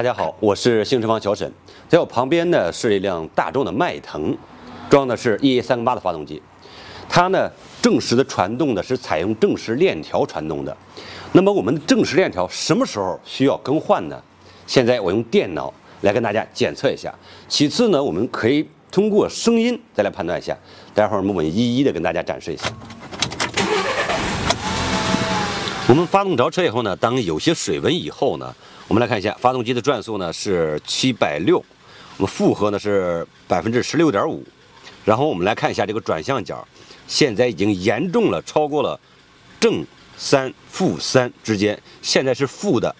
大家好，我是星驰坊小沈，在我旁边呢是一辆大众的迈腾，装的是EA308的发动机。它呢正时的传动呢是采用正时链条传动的。那么我们的正时链条什么时候需要更换呢？现在我用电脑来跟大家检测一下。其次呢，我们可以通过声音再来判断一下。待会儿我们一一的跟大家展示一下。我们发动着车以后呢，当有些水温以后呢，我们来看一下发动机的转速呢是760，我们负荷呢是16.5%。然后我们来看一下这个转向角，现在已经严重了超过了正3、负3之间，现在是负的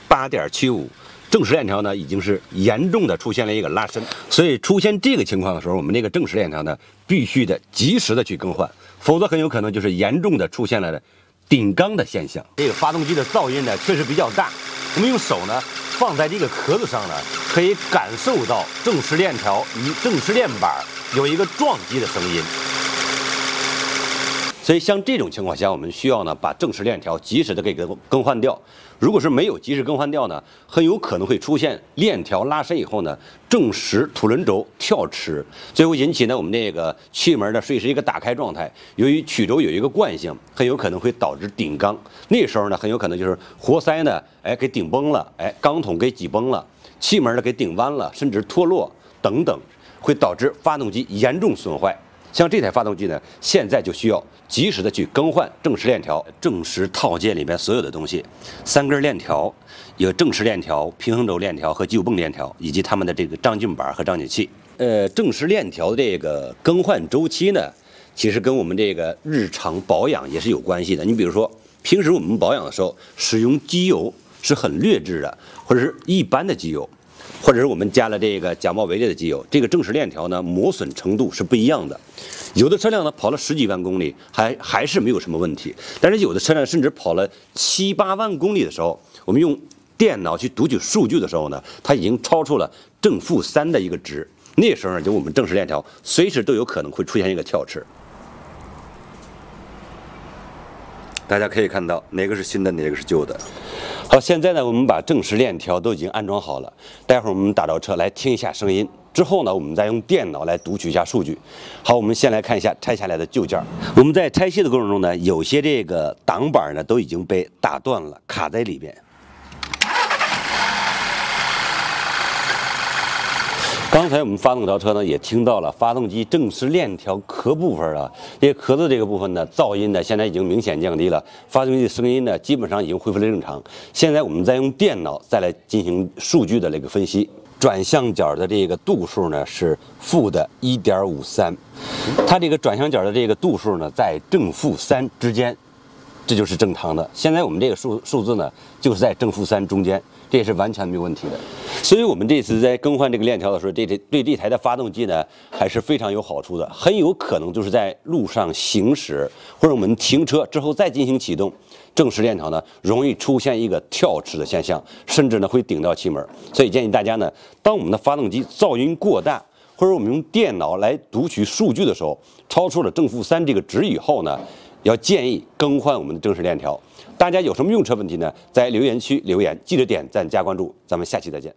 8.75。正时链条呢已经是严重的出现了一个拉伸，所以出现这个情况的时候，我们这个正时链条呢必须的及时的去更换，否则很有可能就是严重的出现了顶缸的现象。这个发动机的噪音呢确实比较大，我们用手呢放在这个壳子上呢，可以感受到正时链条与正时链板有一个撞击的声音。所以像这种情况下，我们需要呢把正时链条及时的给更换掉。如果是没有及时更换掉呢，很有可能会出现链条拉伸以后呢，正时凸轮轴跳齿，最后引起呢我们这个气门呢是一个打开状态。由于曲轴有一个惯性，很有可能会导致顶缸。那时候呢，很有可能就是活塞呢给顶崩了，缸筒给挤崩了，气门呢给顶弯了，甚至脱落等等，会导致发动机严重损坏。像这台发动机呢，现在就需要及时的去更换正时链条、正时套件里面所有的东西，3根链条，有正时链条、平衡轴链条和急救泵链条，以及它们的这个张进板和张紧器。正时链条的这个更换周期呢，其实跟我们这个日常保养也是有关系的。你比如说，平时我们保养的时候使用机油是很劣质的，或者是一般的机油，或者是我们加了这个假冒伪劣的机油，这个正时链条呢磨损程度是不一样的。有的车辆呢跑了10几万公里还是没有什么问题，但是有的车辆甚至跑了7、8万公里的时候，我们用电脑去读取数据的时候呢，它已经超出了正负3的一个值。那时候呢，就我们正时链条随时都有可能会出现一个跳齿。大家可以看到哪个是新的，哪个是旧的。好，现在呢，我们把正时链条都已经安装好了。待会儿我们打着车来听一下声音，之后呢，我们再用电脑来读取一下数据。好，我们先来看一下拆下来的旧件。我们在拆卸的过程中呢，有些这个挡板呢都已经被打断了，卡在里边。刚才我们发动着车呢，也听到了发动机正时链条壳部分啊，这个壳子这个部分呢，噪音呢现在已经明显降低了，发动机的声音呢基本上已经恢复了正常。现在我们再用电脑再来进行数据的这个分析，转向角的这个度数呢是负的1.53，它这个转向角的这个度数呢在正负3之间，这就是正常的。现在我们这个数字呢就是在正负3中间，这也是完全没有问题的。所以我们这次在更换这个链条的时候，对这台的发动机呢还是非常有好处的。很有可能就是在路上行驶或者我们停车之后再进行启动，正时链条呢容易出现一个跳齿的现象，甚至呢会顶到气门。所以建议大家呢，当我们的发动机噪音过大，或者我们用电脑来读取数据的时候，超出了正负3这个值以后呢，要建议更换我们的正时链条。大家有什么用车问题呢？在留言区留言，记得点赞加关注，咱们下期再见。